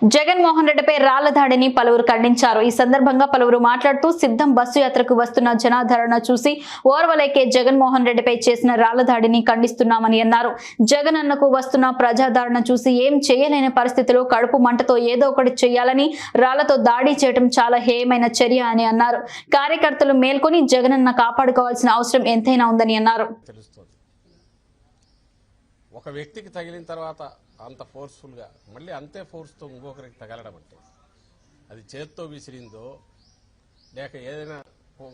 జగన్మోహన్ రెడ్డిపై రాళ్ల దాడిని పలువురు ఖండించారు. ఈ సందర్భంగా పలువురు మాట్లాడుతూ సిద్ధం బస్సు యాత్రకు వస్తున్న జనాదరణ చూసి ఓర్వలేకే జగన్మోహన్ రెడ్డిపై చేసిన రాళ్ల దాడిని ఖండిస్తున్నామని అన్నారు. జగన్ అన్నకు వస్తున్న ప్రజాదరణ చూసి ఏం చేయలేని పరిస్థితిలో కడుపు మంటతో ఏదో ఒకటి చేయాలని రాళ్లతో దాడి చేయడం చాలా హేయమైన చర్య అని అన్నారు. కార్యకర్తలు మేల్కొని జగనన్న కాపాడుకోవాల్సిన అవసరం ఎంతైనా ఉందని అన్నారు. ఒక వ్యక్తికి తగిలిన తర్వాత అంత ఫోర్స్ఫుల్గా మళ్ళీ అంతే ఫోర్స్తో ఇంకొకరికి తగలడం అంటే అది చేత్తో విసిరిందో లేక ఏదైనా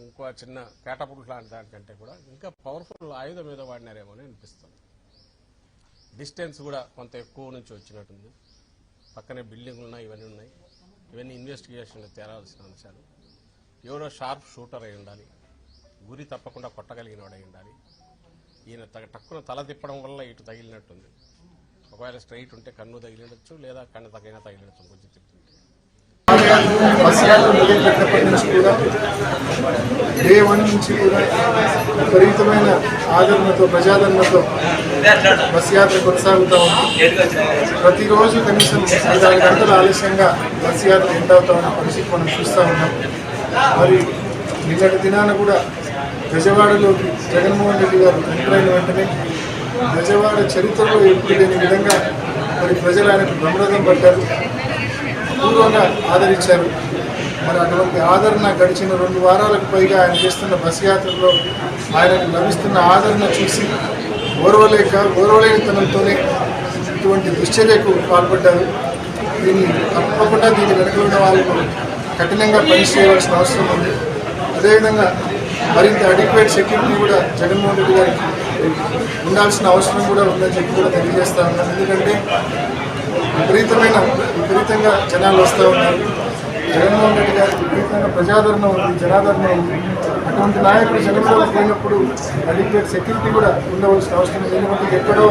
ఇంకో చిన్న కేటపుల్ లాంటి దానికంటే కూడా ఇంకా పవర్ఫుల్ ఆయుధం ఏదో వాడినారేమో అని అనిపిస్తుంది. డిస్టెన్స్ కూడా కొంత ఎక్కువ నుంచి వచ్చినట్టుంది. పక్కనే బిల్డింగ్లు ఉన్నాయి, ఇవన్నీ ఇన్వెస్టిగేషన్లో తేరాల్సిన అంశాలు. ఎవరో షార్ప్ షూటర్ అయి ఉండాలి, గురి తప్పకుండా కొట్టగలిగిన వాడు అయి ఉండాలి. ఈయన టక్కున తల తిప్పడం వల్ల ఇటు తగిలినట్టుంది. ఒకవేళ స్ట్రైట్ ఉంటే కన్ను తగిలినచ్చు, లేదా కన్ను తగిలినచ్చు కొంచెం తిప్పుతుంటే. డే 1 నుంచి కూడా విపరీతమైన ఆదరణతో ప్రజాదరణతో బస్ యాత్ర కొనసాగుతూ ఉంది. ప్రతిరోజు కనీసం 5-6 గంటల ఆలస్యంగా బస్ యాత్ర ఎండ్ అవుతా ఉన్న పరిస్థితి మనం చూస్తూ ఉన్నాం. మరి నిన్నటి దినాన కూడా బెజవాడలోకి జగన్మోహన్ రెడ్డి గారు ఎంటర్ అయిన వెంటనే బెజవాడ చరిత్రలో ఎప్పుడు లేని విధంగా మరి ప్రజలు ఆయనకు బ్రహ్మరథం పడ్డారు, పూర్వంగా ఆదరించారు. మరి అటువంటి ఆదరణ గడిచిన 2 వారాలకు పైగా ఆయన చేస్తున్న బస్ యాత్రలో ఆయనకు లభిస్తున్న ఆదరణ చూసి ఓర్వలేనితనంతోనే ఇటువంటి దుశ్చర్యకు పాల్పడ్డారు. తప్పకుండా దీని వెనుక ఉన్న వాళ్ళకు కఠినంగా పనిష్ చేయవలసిన అవసరం ఉంది. అదేవిధంగా మరింత అడిక్వేట్ సెక్యూరిటీ కూడా జగన్మోహన్ రెడ్డి గారికి ఉండాల్సిన అవసరం కూడా ఉందని చెప్పి కూడా తెలియజేస్తా ఉన్నాను. ఎందుకంటే విపరీతంగా జనాలు వస్తూ ఉన్నారు. జగన్మోహన్ రెడ్డి గారికి విపరీతంగా ప్రజాదరణ ఉంది, జనాదరణ ఉంది. అటువంటి నాయకుడు జనంలో పోయినప్పుడు అడిక్వేట్ సెక్యూరిటీ కూడా ఉండవలసిన అవసరం ఉంది. ఎందుకంటే ఎక్కడో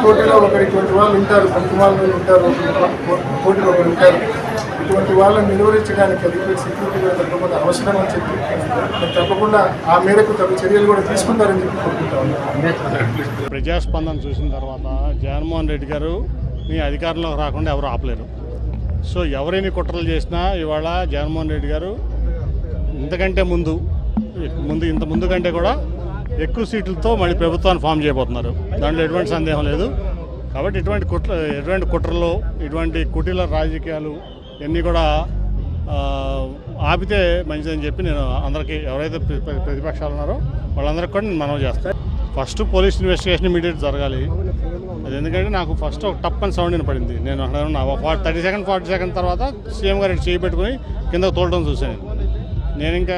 కోటిలో ఇటువంటి వాళ్ళు ఉంటారు, 10 వాళ్ళు ఉంటారు, కోటిలో ఒకరు ఉంటారు. ఇటువంటి వాళ్ళని నిలువరించడానికి అడిక్వేట్ సెక్యూరిటీ కూడా తప్పకుండా అవసరం అని చెప్పి తప్పకుండా ఆ మేరకు తగు చర్యలు కూడా తీసుకుంటారని చెప్పి కోరుకుంటా ఉన్నాను. ప్రజాస్పందన చూసిన తర్వాత జగన్మోహన్ రెడ్డి గారు మీ అధికారంలోకి రాకుండా ఎవరు ఆపలేరు. సో ఎవరైనా కుట్రలు చేసినా ఇవాళ జగన్మోహన్ రెడ్డి గారు ఇంతకంటే ఇంత ముందు కంటే కూడా ఎక్కువ సీట్లతో మళ్ళీ ప్రభుత్వాన్ని ఫామ్ చేయబోతున్నారు. దాంట్లో ఎటువంటి సందేహం లేదు. కాబట్టి ఎటువంటి కుట్రలు, ఇటువంటి కుటీల రాజకీయాలు ఇవన్నీ కూడా ఆపితే మంచిదని చెప్పి నేను అందరికీ, ఎవరైతే ప్రతిపక్షాలు ఉన్నారో వాళ్ళందరికీ కూడా నేను మనవి చేస్తాను. ఫస్ట్ పోలీస్ ఇన్వెస్టిగేషన్ ఇమీడియట్ జరగాలి. అది ఎందుకంటే నాకు ఫస్ట్ ఒక టప్ అని సౌండ్ వినపడింది. నేను 30 సెకండ్ 40 సెకండ్ తర్వాత సీఎం గారు చేయి పెట్టుకుని కింద తోలడం చూశాను. నేను ఇంకా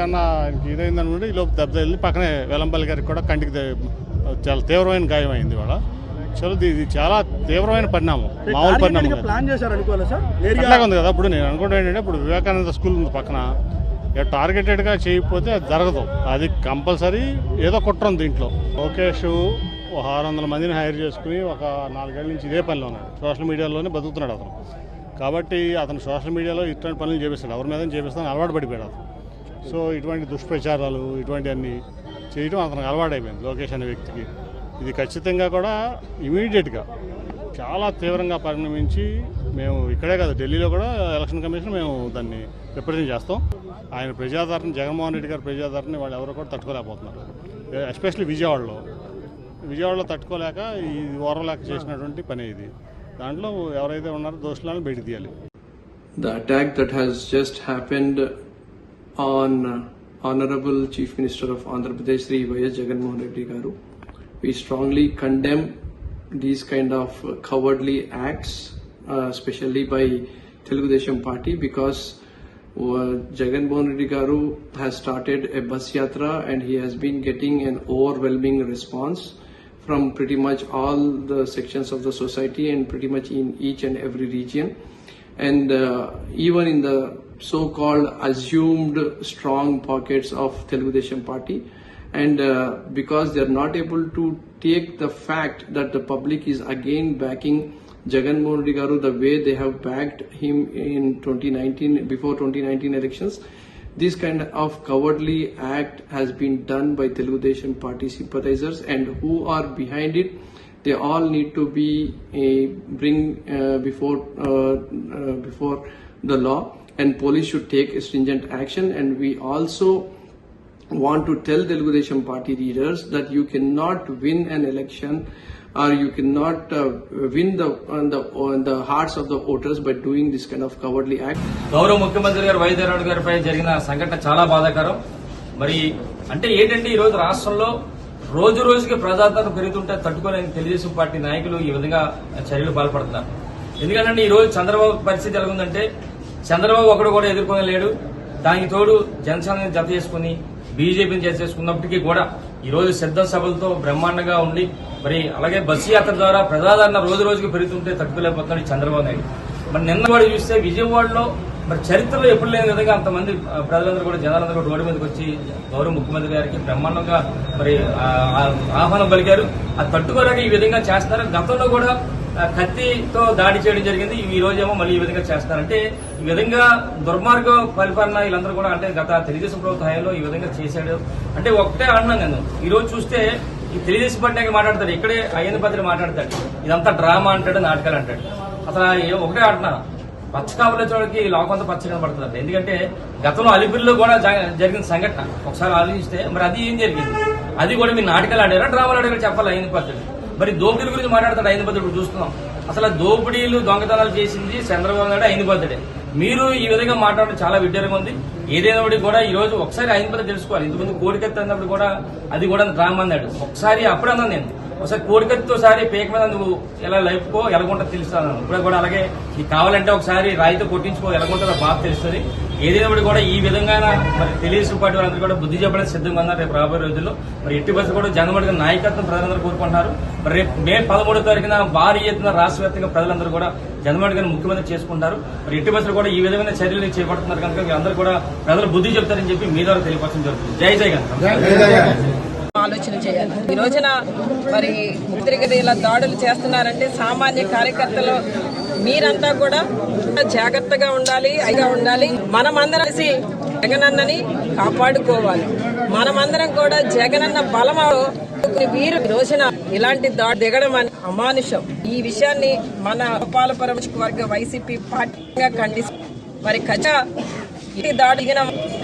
ఇదైందనుకుంటే ఈలోపు దెబ్బ వెళ్ళి పక్కనే వెల్లంపల్లి గారికి కూడా కంటికి చాలా తీవ్రమైన గాయం అయింది. ఇవాళ ఇది చాలా తీవ్రమైన పరిణామం, మామూలు పరిణామం అట్లాగే ఉంది కదా. ఇప్పుడు నేను అనుకుంటా ఏంటంటే, ఇప్పుడు వివేకానంద స్కూల్ ఉంది పక్కన, టార్గెటెడ్గా చేయకపోతే అది జరగదు. అది కంపల్సరీ ఏదో కుట్ర ఉంది దీంట్లో. లోకేష్ 600 మందిని హైర్ చేసుకుని ఒక 4 ఏళ్ళ నుంచి ఇదే పనిలో ఉన్నాడు. సోషల్ మీడియాలోనే బతుకుతున్నాడు అతను. కాబట్టి అతను సోషల్ మీడియాలో ఇటువంటి పనులు చేపిస్తాడు, ఎవరి మీద చేపిస్తాను అలవాటు పడిపోయాడు అతను. సో ఇటువంటి దుష్ప్రచారాలు ఇటువంటివన్నీ చేయడం అతనికి అలవాటైపోయింది లోకేష్ అనే వ్యక్తికి. ఇది ఖచ్చితంగా కూడా ఇమీడియట్గా చాలా తీవ్రంగా పరిణమించి మేము ఇక్కడే కాదు, ఢిల్లీలో కూడా ఎలక్షన్ కమిషన్ మేము దాన్ని రిప్రజెంట్ చేస్తాం. ఆయన ప్రజాదరణ, జగన్మోహన్ రెడ్డి గారి ప్రజాదరణ వాళ్ళు ఎవరో కూడా తట్టుకోలేకపోతున్నారు. ఎస్పెషల్లీ విజయవాడలో తట్టుకోలేక ఈ ఓర్వలేక చేసినటువంటి పని ఇది. దాంట్లో ఎవరైతే ఉన్నారో దోషులను బయట తీయాలి. The attack that has just happened on Honorable Chief Minister of Andhra Pradesh, Sri Y.S. Jagannath Reddy Garu. We strongly condemn these kind of cowardly acts, especially by Telugu Desam Party, because Jagannath Reddy Garu has started a bus yatra and he has been getting an overwhelming response from pretty much all the sections of the society and pretty much in each and every region. And even in the so-called assumed strong pockets of Telugu Desam Party, and because they are not able to take the fact that the public is again backing Jagannath Reddy Garu the way they have backed him in 2019, before 2019 elections, this kind of cowardly act has been done by Telugu Desam Party sympathizers, and who are behind it, they all need to be bring before the law, and police should take stringent action. And we also want to tell Telugu Party leaders that you cannot win an election or you cannot win the hearts of the voters by doing this kind of cowardly act. గౌరవ ముఖ్యమంత్రి గారు YS Jaganmohan Reddy గారిపై జరిగిన సంఘటన చాలా బాధాకరం. మరి అంటే ఏంటంటే ఈ రోజు రాష్ట్రంలో రోజు రోజుకి ప్రజాదరణ పెరుగుతుంటే తట్టుకోలేని తెలుగుదేశం పార్టీ నాయకులు ఈ విధంగా చర్యలు పాల్పడుతున్నారు. ఎందుకంటే ఈ రోజు చంద్రబాబు పరిస్థితి ఎలా ఉందంటే చంద్రబాబు ఒకడు కూడా ఎదుర్కొనలేడు. దానికి తోడు జనసేనని జత చేసుకుని బీజేపీని జత చేసుకున్నప్పటికీ కూడా ఈ రోజు సిద్ధ సభలతో బ్రహ్మాండంగా ఉండి మరి అలాగే బస్సు యాత్ర ద్వారా ప్రజాదరణ రోజు రోజుకి పెరుగుతుంటే తట్టుకోలేకపోతున్నాడు చంద్రబాబు నాయుడు. మరి నిన్న కూడా చూస్తే విజయవాడలో మరి చరిత్రలో ఎప్పుడు లేని విధంగా అంతమంది ప్రజలందరూ కూడా జనాలందరూ కూడా రోడ్డు మీదకి వచ్చి గౌరవ ముఖ్యమంత్రి గారికి బ్రహ్మాండంగా మరి ఆహ్వానం పలికారు. అది తట్టుకోలేక ఈ విధంగా చేస్తున్నారు. గతంలో కూడా కత్తితో దాడి చేయడం జరిగింది. ఈ రోజేమో మళ్ళీ ఈ విధంగా చేస్తారంటే ఈ విధంగా దుర్మార్గ పరిపాలన వీళ్ళందరూ కూడా అంటే గత తెలుగుదేశం ప్రభుత్వ హయాంలో ఈ విధంగా చేశాడు. అంటే ఒకటే అన్నాను నేను ఈ రోజు చూస్తే ఈ తెలుగుదేశం పార్టీ మాట్లాడతాడు, ఇక్కడే అయ్యన్న పత్రిక మాట్లాడతాడు, ఇదంతా డ్రామా అంటాడు, నాటకాలు అంటాడు. అసలు ఒకటే అంటున్నా పచ్చకాపుల చోడికి లోకంతా పచ్చగా పడుతుంది. ఎందుకంటే గతంలో అలిపిరిలో కూడా జరిగిన సంఘటన ఒకసారి ఆలోచిస్తే మరి అది ఏం జరిగింది, అది కూడా మీరు నాటకాలు ఆడారా డ్రామాలు ఆడారా చెప్పాలి అయ్యన్న పత్రిక. మరి దోపిడీల గురించి మాట్లాడతాడు అయ్యన్న పత్రిక చూస్తున్నాం. అసలు దోపిడీలు దొంగతనాలు చేసింది చంద్రబాబు నాయుడు అయ్యన్న పత్రిక. మీరు ఈ విధంగా మాట్లాడడం చాలా విడ్డూరంగా ఉంది. ఏదైనా కూడా ఈ రోజు ఒకసారి అయ్యన్న పత్రిక తెలుసుకోవాలి. ఇంతకుముందు కోడికత్తి అన్నప్పుడు కూడా అది కూడా డ్రామా అన్నాడు. ఒకసారి అప్పుడు అన్నాను నేను ఒకసారి కోడికత్తితో సారి పేక మీద నువ్వు ఎలా లైఫ్కో ఎలాగుంటుందో తెలుస్తాను. ఇప్పుడు కూడా అలాగే నీకు కావాలంటే ఒకసారి రాయితో కొట్టించుకో ఎలాగుంటుందో బాగా తెలుస్తుంది. ఏదైనా కూడా ఈ విధంగా మరి తెలుగుదేశం పార్టీ వాళ్ళందరూ కూడా బుద్ధి చెప్పడానికి సిద్ధంగా ఉన్నారు. రేపు రాబోయే రోజుల్లో మరి ఎట్టి బస్సు కూడా జగన్మోహన్ నాయకత్వం ప్రజలందరూ కోరుకుంటున్నారు. మరి రేపు మే 13వ తారీఖున భారీ ఎత్తున రాష్ట్ర వ్యాప్తంగా ప్రజలందరూ కూడా జగన్మోహన్ గారిని ముఖ్యమంత్రి చేసుకుంటారు. మరి ఎట్టి బస్సులు కూడా ఈ విధమైన చర్యలు చేపడుతున్నారు కనుక మీరందరూ కూడా ప్రజలు బుద్ధి చెప్తారని చెప్పి మీ ద్వారా తెలియపరచడం జరుగుతుంది. జై జగన్. ఆలోచన చేయాలి. ఈ రోజున మరి ముద్రికలు ఇలా దాడులు చేస్తున్నారంటే సామాన్య కార్యకర్తలు మీరంతా కూడా జాగ్రత్తగా ఉండాలి, అయిగా ఉండాలి. మనమందరం కలిసి జగనన్నని కాపాడుకోవాలి. మనమందరం కూడా జగనన్న బలమ వీరు ఈ రోజున ఇలాంటి దాడి దిగడం అని అమానుషం. ఈ విషయాన్ని మన గోపాలపురం వర్గ వైసీపీ పార్టీగా ఖండిస్తుంది. మరి ఈ దాడి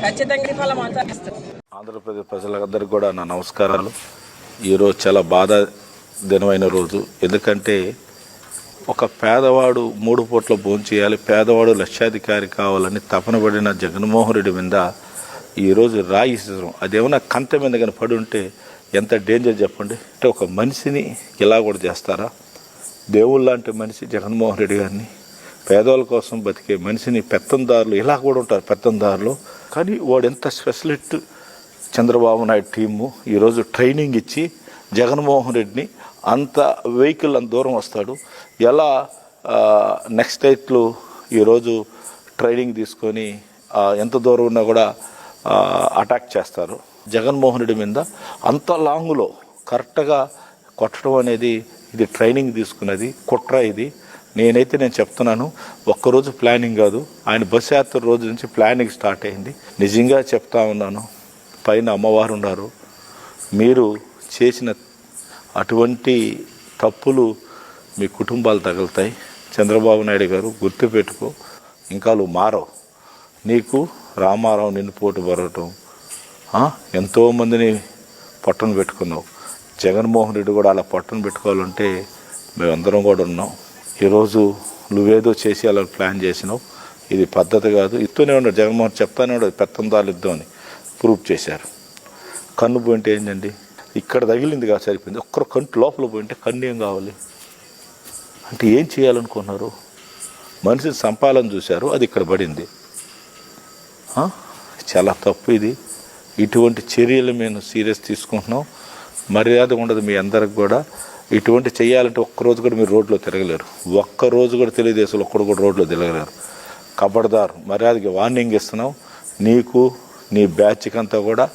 ఖచ్చితంగా ఫలం ఆచరిస్తుంది. ఆంధ్రప్రదేశ్ ప్రజలందరికీ కూడా నా నమస్కారాలు. ఈరోజు చాలా బాధ దినమైన రోజు. ఎందుకంటే ఒక పేదవాడు 3 పూట్ల భోంచేయాలి, పేదవాడు లక్షాధికారి కావాలని తపన పడిన జగన్మోహన్ రెడ్డి మీద ఈరోజు రాయి ఇస్తాం. అదేమన్నా కంట మీద కానీ పడి ఉంటే ఎంత డేంజర్ చెప్పండి. అంటే ఒక మనిషిని ఇలా కూడా చేస్తారా? దేవుళ్ళ లాంటి మనిషి జగన్మోహన్ రెడ్డి గారిని, పేదవాళ్ళ కోసం బతికే మనిషిని పెత్తందారులు ఇలా కూడా ఉంటారు పెత్తందారులు. కానీ వాడు ఎంత స్పెషలిస్ట్ చంద్రబాబు నాయుడు టీము ఈరోజు ట్రైనింగ్ ఇచ్చి జగన్మోహన్ రెడ్డిని అంత వెహికల్ అంత దూరం వస్తాడు ఎలా నెక్స్ట్ డేట్లు ఈరోజు ట్రైనింగ్ తీసుకొని ఎంత దూరం ఉన్నా కూడా అటాక్ చేస్తారు. జగన్మోహన్ రెడ్డి మీద అంత లాంగ్లో కరెక్ట్గా కొట్టడం అనేది ఇది ట్రైనింగ్ తీసుకున్నది కుట్ర. ఇది నేను చెప్తున్నాను, ఒక్కరోజు ప్లానింగ్ కాదు, ఆయన బస్ యాత్ర రోజు నుంచి ప్లానింగ్ స్టార్ట్ అయింది. నిజంగా చెప్తా ఉన్నాను, పైన అమ్మవారు ఉన్నారు. మీరు చేసిన అటువంటి తప్పులు మీ కుటుంబాలు తగులుతాయి. చంద్రబాబు నాయుడు గారు గుర్తుపెట్టుకో, ఇంకా నువ్వు మారవు. నీకు రామారావు నిన్ను పోటు బరవటం, ఎంతోమందిని పొట్టను పెట్టుకున్నావు. జగన్మోహన్ రెడ్డి కూడా అలా పొట్టను పెట్టుకోవాలంటే మేమందరం కూడా ఉన్నాం. ఈరోజు నువ్వేదో చేసి అలా ప్లాన్ చేసినావు, ఇది పద్ధతి కాదు. ఇస్తూనే ఉన్నాడు జగన్మోహన్, చెప్తానే ఉన్నాడు పెత్తందారులు ఇద్దాం అని ప్రూఫ్ చేశారు. కన్ను పోయింటే ఏంటండి, ఇక్కడ తగిలింది కాదు సరిపోయింది. ఒక్కరు కంటి లోపల పోయింటే కన్ను ఏం కావాలి అంటే ఏం చేయాలనుకున్నారు? మనిషిని సంపాలని చూశారు, అది ఇక్కడ పడింది. చాలా తప్పు ఇది. ఇటువంటి చర్యలు మేము సీరియస్ తీసుకుంటున్నాం. మర్యాద ఉండదు మీ అందరికి కూడా. ఇటువంటి చేయాలంటే ఒక్కరోజు కూడా మీరు రోడ్లో తిరగలేరు. ఒక్కరోజు కూడా తెలుగుదేశంలో ఒక్కడు కూడా రోడ్లో తిరగలేరు. కబడ్దారు, మర్యాదకి వార్నింగ్ ఇస్తున్నాం. నీకు నీ బ్యాచ్కి అంతా కూడా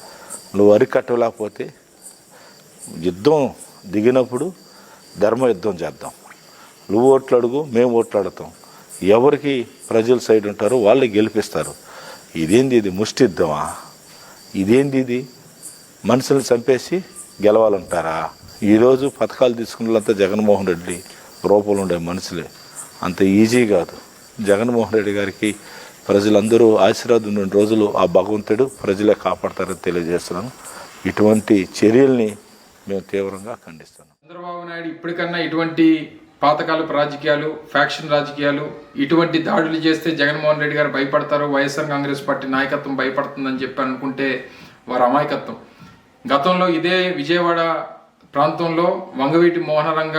నువ్వు అరికట్టలేకపోతే యుద్ధం దిగినప్పుడు ధర్మ యుద్ధం చేద్దాం. నువ్వు ఓట్లు అడుగు, మేము ఓట్లు అడుగుతాం. ఎవరికి ప్రజల సైడ్ ఉంటారో వాళ్ళే గెలిపిస్తారు. ఇదేంది ఇది ముష్టి యుద్ధమా? ఇదేంది ఇది? మనుషులు చంపేసి గెలవాలంటారా? ఈరోజు పథకాలు తీసుకున్నదంతా జగన్మోహన్ రెడ్డి రూపంలో ఉండే మనుషులే. అంత ఈజీ కాదు. జగన్మోహన్ రెడ్డి గారికి ప్రజలందరూ ఆశీర్వాదం ఉన్న రోజులు ఆ భగవంతుడు ప్రజలే కాపాడతారని తెలియజేస్తున్నాను. ఇటువంటి చర్యల్ని మేము తీవ్రంగా ఖండిస్తున్నాం. చంద్రబాబు నాయుడు ఇప్పటికన్నా ఇటువంటి పాతకాలపు రాజకీయాలు, ఫ్యాక్షన్ రాజకీయాలు, ఇటువంటి దాడులు చేస్తే జగన్మోహన్ రెడ్డి గారు భయపడతారు, వైఎస్ఆర్ కాంగ్రెస్ పార్టీ నాయకత్వం భయపడుతుందని చెప్పి అనుకుంటే వారు అమాయకత్వం. గతంలో ఇదే విజయవాడ ప్రాంతంలో వంగవీటి మోహనరంగ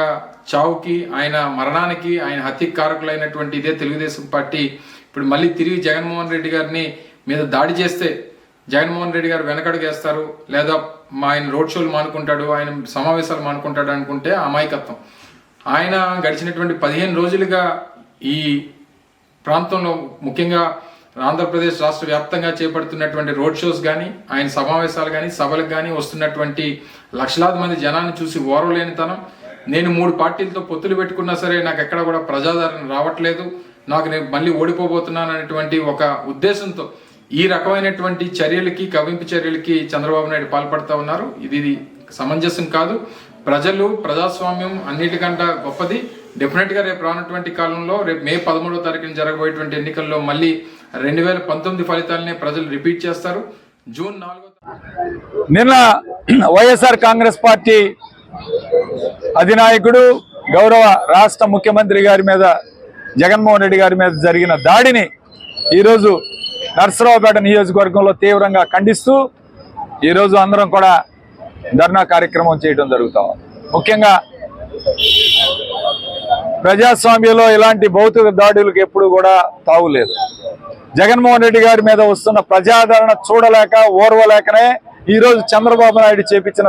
చావుకి, ఆయన మరణానికి, ఆయన హత్యకు కారకులైనటువంటి ఇదే తెలుగుదేశం పార్టీ ఇప్పుడు మళ్ళీ తిరిగి జగన్మోహన్ రెడ్డి గారిని మీద దాడి చేస్తే జగన్మోహన్ రెడ్డి గారు వెనకడుగేస్తారు, లేదా ఆయన రోడ్ షోలు మానుకుంటాడు, ఆయన సమావేశాలు మానుకుంటాడు అనుకుంటే అమాయకత్వం. ఆయన గడిచినటువంటి 15 రోజులుగా ఈ ప్రాంతంలో, ముఖ్యంగా ఆంధ్రప్రదేశ్ రాష్ట్ర వ్యాప్తంగా చేపడుతున్నటువంటి రోడ్ షోస్ కానీ, ఆయన సమావేశాలు కానీ, సభలకు కానీ వస్తున్నటువంటి లక్షలాది మంది జనాన్ని చూసి ఓర్వలేనితనం, నేను 3 పార్టీలతో పొత్తులు పెట్టుకున్నా సరే నాకు ఎక్కడ కూడా ప్రజాదరణ రావట్లేదు, నేను మళ్ళీ ఓడిపోబోతున్నాను అనేటువంటి ఒక ఉద్దేశంతో ఈ రకమైనటువంటి చర్యలకి, కవింపు చర్యలకి చంద్రబాబు నాయుడు పాల్పడతా ఉన్నారు. ఇది సమంజసం కాదు. ప్రజలు, ప్రజాస్వామ్యం అన్నిటికంటే గొప్పది. డెఫినెట్గా రేపు రానటువంటి కాలంలో, రేపు మే 13వ తారీఖున జరగబోయేటువంటి ఎన్నికల్లో మళ్ళీ 2019 ఫలితాలనే ప్రజలు రిపీట్ చేస్తారు. జూన్ 4వ నిన్న వైఎస్ఆర్ కాంగ్రెస్ పార్టీ అధినాయకుడు, గౌరవ రాష్ట్ర ముఖ్యమంత్రి గారి మీద, జగన్మోహన్ రెడ్డి గారి మీద జరిగిన దాడిని ఈరోజు నర్సరావుపేట నియోజకవర్గంలో తీవ్రంగా ఖండిస్తూ ఈరోజు అందరం కూడా ధర్నా కార్యక్రమం చేయడం జరుగుతాం. ముఖ్యంగా ప్రజాస్వామ్యంలో ఇలాంటి భౌతిక దాడులకు ఎప్పుడు కూడా తావులేదు. జగన్మోహన్ రెడ్డి గారి మీద వస్తున్న ప్రజాదరణ చూడలేక, ఓర్వలేకనే ఈరోజు చంద్రబాబు నాయుడు చేపించిన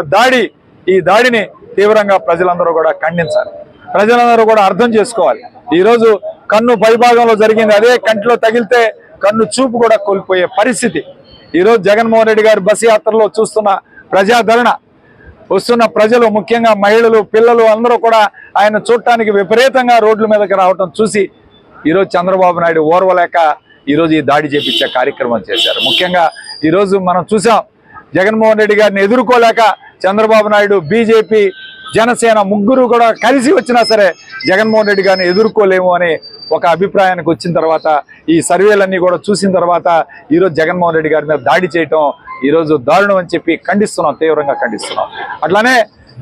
ఈ దాడిని తీవ్రంగా ప్రజలందరూ కూడా ఖండించాలి. ప్రజలందరూ కూడా అర్థం చేసుకోవాలి. ఈరోజు కన్ను పైభాగంలో జరిగింది, అదే కంటిలో తగిలితే కన్ను చూపు కూడా కోల్పోయే పరిస్థితి. ఈరోజు జగన్మోహన్ రెడ్డి గారి బస్ యాత్రలో చూస్తున్న ప్రజాదరణ, వస్తున్న ప్రజలు, ముఖ్యంగా మహిళలు, పిల్లలు అందరూ కూడా ఆయన చూడటానికి విపరీతంగా రోడ్ల మీదకి రావటం చూసి ఈరోజు చంద్రబాబు నాయుడు ఓర్వలేక ఈరోజు ఈ దాడి చేపించే కార్యక్రమం చేశారు. ముఖ్యంగా ఈరోజు మనం చూసాం, జగన్మోహన్ రెడ్డి గారిని ఎదుర్కోలేక చంద్రబాబు నాయుడు, బీజేపీ, జనసేన ముగ్గురు కూడా కలిసి వచ్చినా సరే జగన్మోహన్ రెడ్డి గారిని ఎదుర్కోలేము అని ఒక అభిప్రాయానికి వచ్చిన తర్వాత, ఈ సర్వేలన్నీ కూడా చూసిన తర్వాత ఈరోజు జగన్మోహన్ రెడ్డి గారి మీద దాడి చేయటం ఈరోజు దారుణం అని చెప్పి ఖండిస్తున్నాం, తీవ్రంగా ఖండిస్తున్నాం. అట్లానే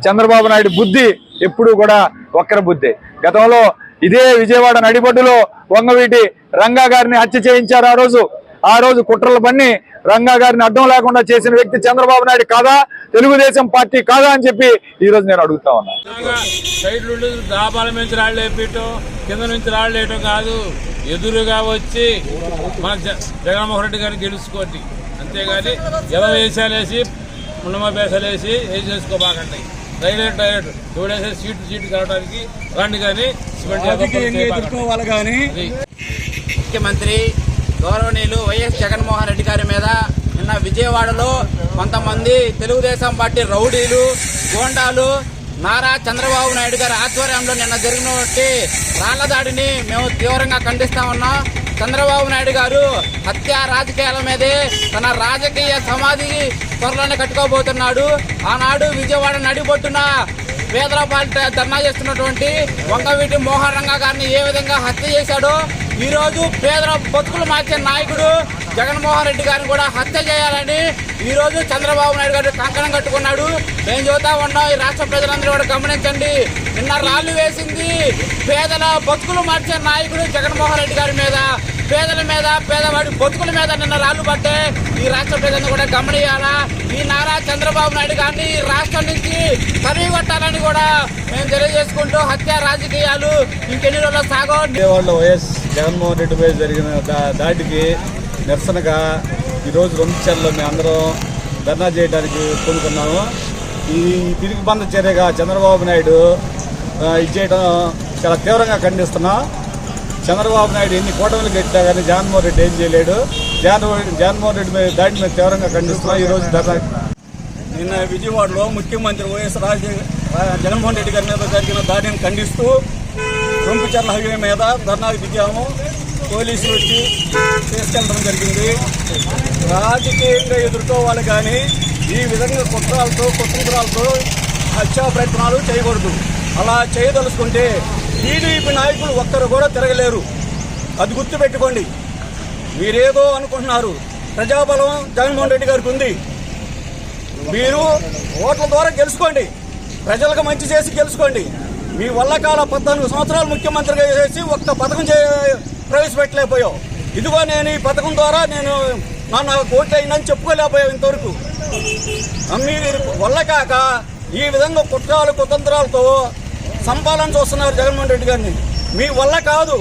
చంద్రబాబు నాయుడు బుద్ధి ఎప్పుడూ కూడా వక్ర బుద్ధి. గతంలో ఇదే విజయవాడ నడిబొడ్డులో వంగవీటి రంగా గారిని హత్య చేయించారు. ఆ రోజు కుట్రలు పన్ని రంగా గారిని అడ్డం లేకుండా చేసిన వ్యక్తి చంద్రబాబు నాయుడు కాదా, తెలుగుదేశం పార్టీ కాదా అని చెప్పి ఈరోజు నేను అడుగుతా ఉన్నా. సైడ్లు డాబాల నుంచి రాళ్ళు వేయటం, కింద నుంచి రాళ్ళు వేయటం కాదు, ఎదురుగా వచ్చి మన జగన్మోహన్ రెడ్డి గారిని గెలుచుకోండి. అంతేగాని ఎలా వేసాలేసి, ఉన్నమ వేసాలేసి ఏం చేసుకోబాకండి. డైరెక్ట్ ఎవడేసే సీటు కలవడానికి రండి, కానీ ఎదుర్కోవాలి. కానీ ముఖ్యమంత్రి గౌరవనీయులు వైఎస్ జగన్మోహన్ రెడ్డి గారి మీద నిన్న విజయవాడలో కొంతమంది తెలుగుదేశం పార్టీ రౌడీలు, గోండాలు, నారా చంద్రబాబు నాయుడు గారి ఆధ్వర్యంలో నిన్న జరిగినటువంటి రాళ్ల దాడిని మేము తీవ్రంగా ఖండిస్తా ఉన్నాం. చంద్రబాబు నాయుడు గారు హత్య రాజకీయాల మీదే తన రాజకీయ సమాధి త్వరలోనే కట్టుకోబోతున్నాడు. ఆనాడు విజయవాడ నడిబొట్టున పేదల పార్టీ ధర్నా చేస్తున్నటువంటి వంగవీటి మోహన్ రంగా గారిని ఏ విధంగా హత్య చేశాడో, ఈ రోజు పేదల బతుకులు మార్చే నాయకుడు జగన్మోహన్ రెడ్డి గారిని కూడా హత్య చేయాలని ఈ రోజు చంద్రబాబు నాయుడు గారు కంకణం కట్టుకున్నాడు. మేము చూతా ఉన్నాం, ఈ రాష్ట్ర ప్రజలందరూ కూడా గమనించండి. నిన్న రాళ్లు వేసింది పేదల బతుకులు మార్చే నాయకుడు జగన్మోహన్ రెడ్డి గారి మీద, పేదల మీద, పేదవాడి బతుకుల మీద నిన్న రాళ్లు పట్టే ఈ రాష్ట్ర ప్రజలను కూడా గమనియాలా. ఈ నారా చంద్రబాబు నాయుడు గారిని ఈ రాష్ట్రం నుంచి తరిగొట్టాలని కూడా మేము తెలియజేసుకుంటూ, హత్య రాజకీయాలు ఇంకెన్ని రోజులు సాగో. వైఎస్ జగన్మోహన్ రెడ్డిపై జరిగిన దాడికి నిరసనగా ఈరోజు రొంపిచర్లో మేము అందరం ధర్నా చేయడానికి కోరుకున్నాము. ఈ తిరిగి బంధ చర్యగా చంద్రబాబు నాయుడు ఇది చేయడం చాలా తీవ్రంగా ఖండిస్తున్నాం. చంద్రబాబు నాయుడు ఎన్ని కూటమిలు కట్టినా కానీ జగన్మోహన్ రెడ్డి ఏం చేయలేడు. జగన్మోహన్ రెడ్డి మీద దాడిని మేము తీవ్రంగా ఖండిస్తున్నాం. ఈరోజు ధర్నా నిన్న విజయవాడలో ముఖ్యమంత్రి వైఎస్ జగన్మోహన్ రెడ్డి గారి మీద జరిగిన దాడిని ఖండిస్తూ రొంపిచర్ల హైవే మీద ధర్నాకు దిగాము. పోలీసులు వచ్చి తీసుకెళ్ళడం జరిగింది. రాజకీయంగా ఎదుర్కోవాలి కానీ ఈ విధంగా కుట్రలతో హత్యా ప్రయత్నాలు చేయకూడదు. అలా చేయదలుచుకుంటే టీడీపీ నాయకులు ఒక్కరు కూడా తిరగలేరు. అది గుర్తుపెట్టుకోండి. మీరేదో అనుకుంటున్నారు, ప్రజాబలం జగన్మోహన్ రెడ్డి గారికి ఉంది. మీరు ఓట్ల ద్వారా గెలుచుకోండి, ప్రజలకు మంచి చేసి గెలుచుకోండి. మీ వల్ల కాల 14 సంవత్సరాలు ముఖ్యమంత్రిగా చేసి ఒక్క పథకం ప్రవేశపెట్టలేకపోయావు. ఇదిగో నేను ఈ పథకం ద్వారా నేను నాకు ఓట్లు అయిందని చెప్పుకోలేకపోయావు ఇంతవరకు. మీరు వల్ల కాక ఈ విధంగా కుట్రాలు కుతంత్రాలతో సంపాదన చూస్తున్నారు జగన్మోహన్ రెడ్డి గారిని. మీ వల్ల కాదు.